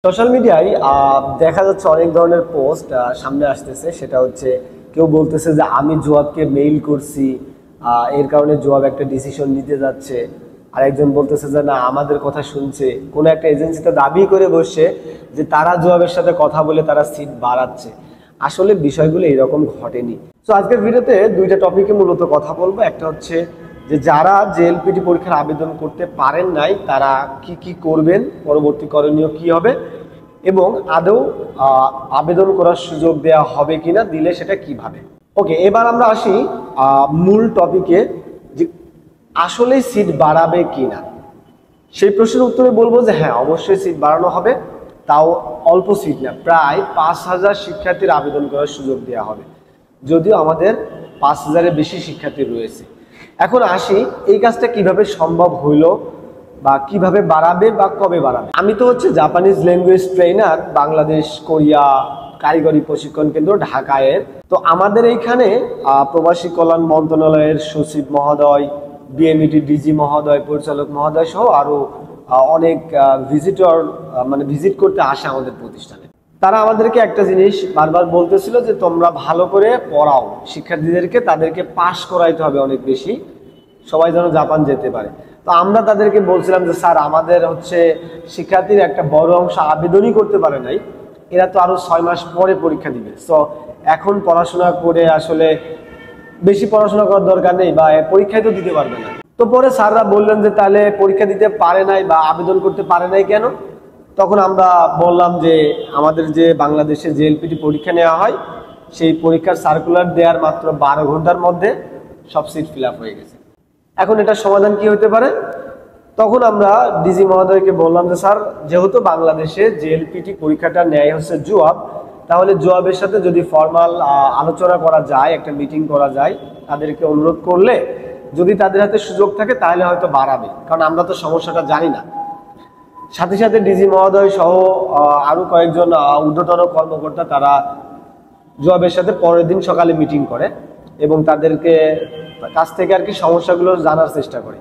Social মিডিয়ায় দেখা যাচ্ছে অনেক ধরনের পোস্ট সামনে আসতেছে। সেটা হচ্ছে কেউ বলতেছে যে আমি জোয়াবকে মেইল করছি, এর কারণে জোয়াব একটা ডিসিশন নিতে যাচ্ছে। আর একজন বলতেছে যে না, আমাদের কথা শুনছে। কোনো একটা এজেন্সিতে দাবি করে বসছে যে তারা জোয়াবের সাথে কথা বলে তারা সিট বাড়াচ্ছে। আসলে বিষয়গুলো এরকম ঘটেনি। তো আজকের ভিডিওতে দুইটা টপিকে মূলত কথা বলবো। একটা হচ্ছে যে যারা জেএলপিটি পরীক্ষার আবেদন করতে পারেন নাই তারা কি কি করবেন, পরবর্তী করণীয় কি হবে, এবং আদৌ আবেদন করার সুযোগ দেওয়া হবে কিনা, দিলে সেটা কিভাবে। ওকে, এবার আমরা আসি মূল টপিকে, যে আসলে সিট বাড়াবে কিনা। সেই প্রশ্নের উত্তরে বলবো যে হ্যাঁ, অবশ্যই সিট বাড়ানো হবে। তাও অল্প সিট না, প্রায় 5,000 শিক্ষার্থীর আবেদন করার সুযোগ দেওয়া হবে, যদিও আমাদের 5,000-এর বেশি শিক্ষার্থী রয়েছে। এখন আসি এই কাজটা কিভাবে সম্ভব হইলো, বা কিভাবে বাড়াবে বা কবে বাড়াবে। আমি তো হচ্ছে Japanese language trainer, Bangladesh Korea কারিগরি প্রশিক্ষণ কেন্দ্র ঢাকায়ের। তো আমাদের এইখানে প্রবাসী কল্যাণ মন্ত্রণালয়ের সচিব মহোদয়, বিএমইটি ডিজি মহোদয়, পরিচালক মহোদয় সহ আরো অনেক ভিজিটর ভিজিট করতে আসে আমাদের প্রতিষ্ঠানে। তারা আমাদেরকে একটা জিনিস বারবার বলতেছিল যে তোমরা ভালো করে পড়াও শিক্ষার্থীদেরকে, তাদেরকে পাশ করাইতে হবে অনেক বেশি, সবাই যেন জাপান যেতে পারে। তো আমরা তাদেরকে বলছিলাম যে স্যার, আমাদের হচ্ছে শিক্ষার্থীর একটা বড় অংশ আবেদনই করতে পারে নাই, এরা তো আরো 6 মাস পরে পরীক্ষা দিবে। তো এখন পড়াশোনা করে আসলে বেশি পড়াশোনা করার দরকার নেই, বা পরীক্ষায় তো দিতে পারবে না। তো পরে স্যাররা বললেন যে তাহলে পরীক্ষা দিতে পারে নাই বা আবেদন করতে পারে নাই কেন। তখন আমরা বললাম যে আমাদের যে বাংলাদেশে জেএলপিটি পরীক্ষা নেওয়া হয়, সেই পরীক্ষার সার্কুলার দেওয়ার মাত্র 12 ঘন্টার মধ্যে সব সিট ফিল আপ হয়ে গেছে। এখন এটার সমাধান কি হতে পারে? তখন আমরা ডিজি মহোদয়কে বললাম যে স্যার, যেহেতু বাংলাদেশে জেএলপিটি পরীক্ষাটা নেয় হচ্ছে জোয়াব, তাহলে জোয়াবের সাথে যদি ফর্মাল আলোচনা করা যায়, একটা মিটিং করা যায়, তাদেরকে অনুরোধ করলে যদি তাদের হাতে সুযোগ থাকে তাহলে হয়তো বাড়াবে, কারণ আমরা তো সমস্যাটা জানি না। সাথে সাথে ডিজি মহোদয় সহ আরো কয়েকজন ঊর্ধ্বতন কর্মকর্তা তারা জোয়াবের সাথে পরের দিন সকালে মিটিং করে এবং তাদেরকে কাছ থেকে আর কি সমস্যাগুলো জানার চেষ্টা করে।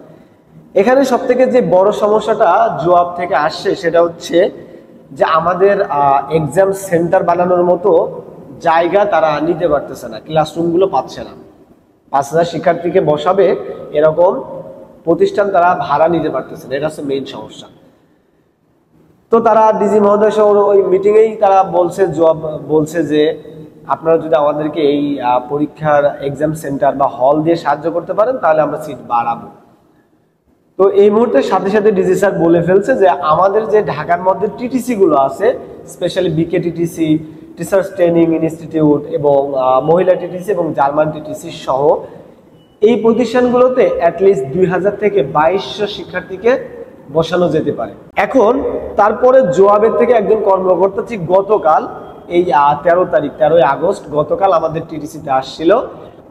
এখানে সব থেকে যে বড় সমস্যাটা জোয়াব থেকে আসছে সেটা হচ্ছে যে আমাদের এক্সাম সেন্টার বানানোর মতো জায়গা তারা নিতে পারতেছে না, ক্লাসরুমগুলো পাচ্ছে না। 5,000 শিক্ষার্থীকে বসাবে এরকম প্রতিষ্ঠান তারা ভাড়া নিতে পারতেছে না, এটা হচ্ছে মেইন সমস্যা। তো তারা ডিজি মহোদয় সহ ওই মিটিংয়েই তারা জবাব বলছে যে আপনারা যদি আমাদেরকে এই পরীক্ষার এক্সাম সেন্টার বা হল দিয়ে সাহায্য করতে পারেন তাহলে আমরা সিট বাড়াবো। তো এই মুহূর্তে সাথে সাথে ডিজি স্যার বলে ফেলছে যে আমাদের যে ঢাকার মধ্যে টিটিসি গুলো আছে, স্পেশালি বিকে টিটিসি, টিচার্স ট্রেনিং ইনস্টিটিউট, এবং মহিলা টিটিসি এবং জার্মান টিটিসি সহ এই প্রতিষ্ঠানগুলোতে অ্যাটলিস্ট 2,000 থেকে 2,200 শিক্ষার্থীকে বসানো যেতে পারে। এখন তারপরে জোয়াবের থেকে একজন কর্মকর্তা ঠিক গতকাল এই 13 আগস্ট গতকাল আমাদের টিটিসিতে আসছিল,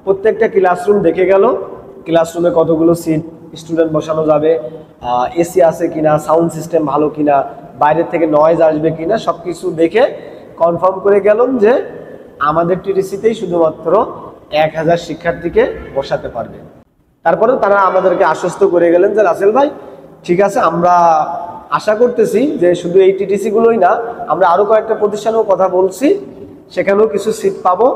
প্রত্যেকটা ক্লাসরুম দেখে গেল, ক্লাসরুমে কতগুলো সিট স্টুডেন্ট বসানো যাবে, এসি আছে কিনা, সাউন্ড সিস্টেম ভালো কিনা, বাইরের থেকে নয়েজ আসবে কিনা, সবকিছু দেখে কনফার্ম করে গেলাম যে আমাদের টিটিসিতেই শুধুমাত্র 1,000 শিক্ষার্থীকে বসাতে পারবে। তারপরে তারা আমাদেরকে আশ্বস্ত করে গেলেন যে রাসেল ভাই, ঠিক আছে, আমরা আশা করতেছি যে শুধু এই টিটিসি গুলোই না, আমরা আরো কয়েকটা প্রতিষ্ঠানেও কথা বলছি, সেখানেও কিছু সিট পাবো।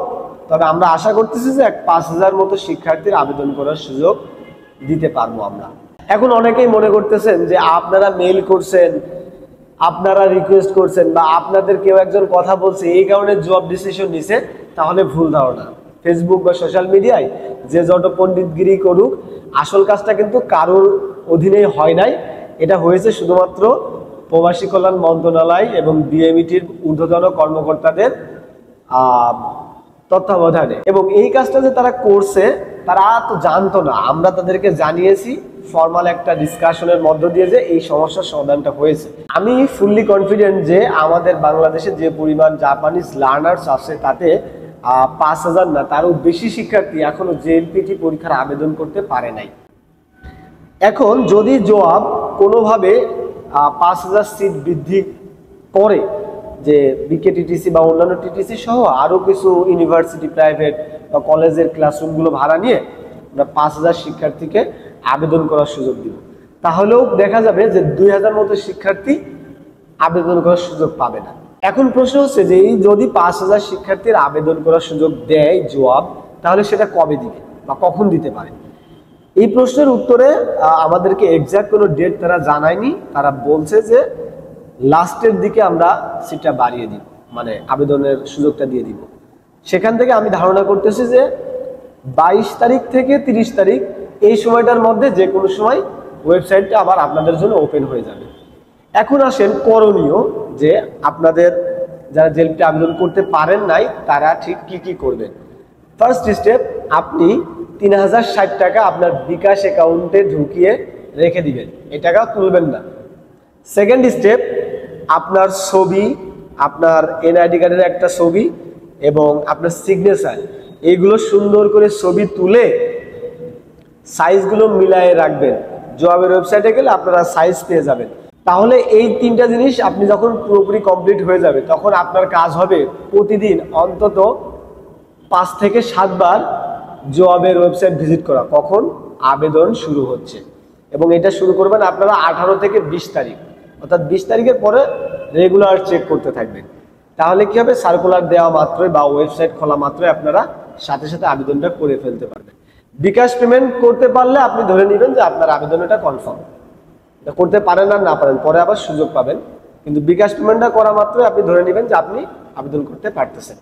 তবে আমরা আশা করতেছি যে 5,000 মতো শিক্ষার্থীর আবেদন করার সুযোগ দিতে পারবো আমরা। এখন অনেকেই মনে করতেছেন যে আপনারা মেইল করছেন, আপনারা রিকোয়েস্ট করছেন, বা আপনাদের কেউ একজন কথা বলছে এই কারণে জব ডিসিশন নিছে, তাহলে ভুল ধারণা। ফেসবুক বা সোশ্যাল মিডিয়ায় যে যত পণ্ডিতগিরি করুক, আসল কাজটা কিন্তু কারোর অধীনেই হয় নাই, এটা হয়েছে শুধুমাত্র প্রবাসী কল্যাণ মন্ত্রণালয় এবং বিএমইটির ঊর্ধ্বতন কর্মকর্তাদের তত্ত্বাবধানে। এবং এই কাজটা যে তারা করছে তারা তো জানতো না, আমরা তাদেরকে জানিয়েছি ফর্মাল একটা ডিসকাশনের মধ্য দিয়ে যে এই সমস্যার সমাধানটা হয়েছে। আমি ফুললি কনফিডেন্ট যে আমাদের বাংলাদেশে যে পরিমাণ জাপানিজ লার্নার্স আছে তাতে 5,000 না তারও বেশি শিক্ষার্থী এখনো জেএলপিটি পরীক্ষার আবেদন করতে পারে নাই। এখন যদি জোয়াব কোনোভাবে 5,000 সিট বৃদ্ধি করে, যে বিকে টিটিসি বা অন্যান্য টিটিসি সহ আরো কিছু ইউনিভার্সিটি, প্রাইভেট বা কলেজের ক্লাসরুমগুলো ভাড়া নিয়ে আমরা 5,000 শিক্ষার্থীকে আবেদন করার সুযোগ দিব, তাহলেও দেখা যাবে যে 2,000 মতো শিক্ষার্থী আবেদন করার সুযোগ পাবে না। এখন প্রশ্ন হচ্ছে যে এই যদি 5,000 শিক্ষার্থীর আবেদন করার সুযোগ দেয় জবাব, তাহলে সেটা কবে দিবে বা কখন দিতে পারে? এই প্রশ্নের উত্তরে আমাদেরকে এক্সাক্ট কোনো ডেট তারা জানায়নি। তারা বলছে যে লাস্টের দিকে আমরা সিটটা বাড়িয়ে দিব, মানে আবেদনের সুযোগটা দিয়ে দিব। সেখান থেকে আমি ধারণা করতেছি যে 22 তারিখ থেকে 30 তারিখ এই সময়টার মধ্যে যে কোনো সময় ওয়েবসাইটটা আবার আপনাদের জন্য ওপেন হয়ে যাবে। এখন আসেন করণীয়, যে আপনাদের যারা জেলপিটি আবেদন করতে পারেন নাই তারা ঠিক কি কি করবেন। ফার্স্ট স্টেপ, আপনি 3060 টাকা আপনার বিকাশ অ্যাকাউন্টে ঢুকিয়ে রেখে দিবেন, এই টাকা তুলবেন না। সেকেন্ড স্টেপ, আপনার ছবি, আপনার এনআইডি কার্ডের একটা ছবি এবং আপনার সিগনেচার, এইগুলো সুন্দর করে ছবি তুলে সাইজগুলো মিলায়ে রাখবেন। জবের ওয়েবসাইটে গেলে আপনারা সাইজ পেয়ে যাবেন। তাহলে এই তিনটা জিনিস আপনি যখন পুরোপুরি কমপ্লিট হয়ে যাবে, তখন আপনার কাজ হবে প্রতিদিন অন্তত 5 থেকে 7 বার জবের ওয়েবসাইট ভিজিট করা, কখন আবেদন শুরু হচ্ছে। এবং এটা শুরু করবেন আপনারা 18 থেকে 20 তারিখ, অর্থাৎ 20 তারিখের পরে রেগুলার চেক করতে থাকবেন। তাহলে কি হবে, সার্কুলার দেওয়া মাত্রই বা ওয়েবসাইট খোলা মাত্রই আপনারা সাথে সাথে আবেদনটা করে ফেলতে পারবেন। বিকাশ পেমেন্ট করতে পারলে আপনি ধরে নেবেন যে আপনার আবেদনটা কনফার্ম। করতে পারেন আর না পারেন পরে আবার সুযোগ পাবেন, কিন্তু বিকাশ পেমেন্টটা করা মাত্রই আপনি ধরে নেবেন যে আপনি আবেদন করতে পারতেছেন।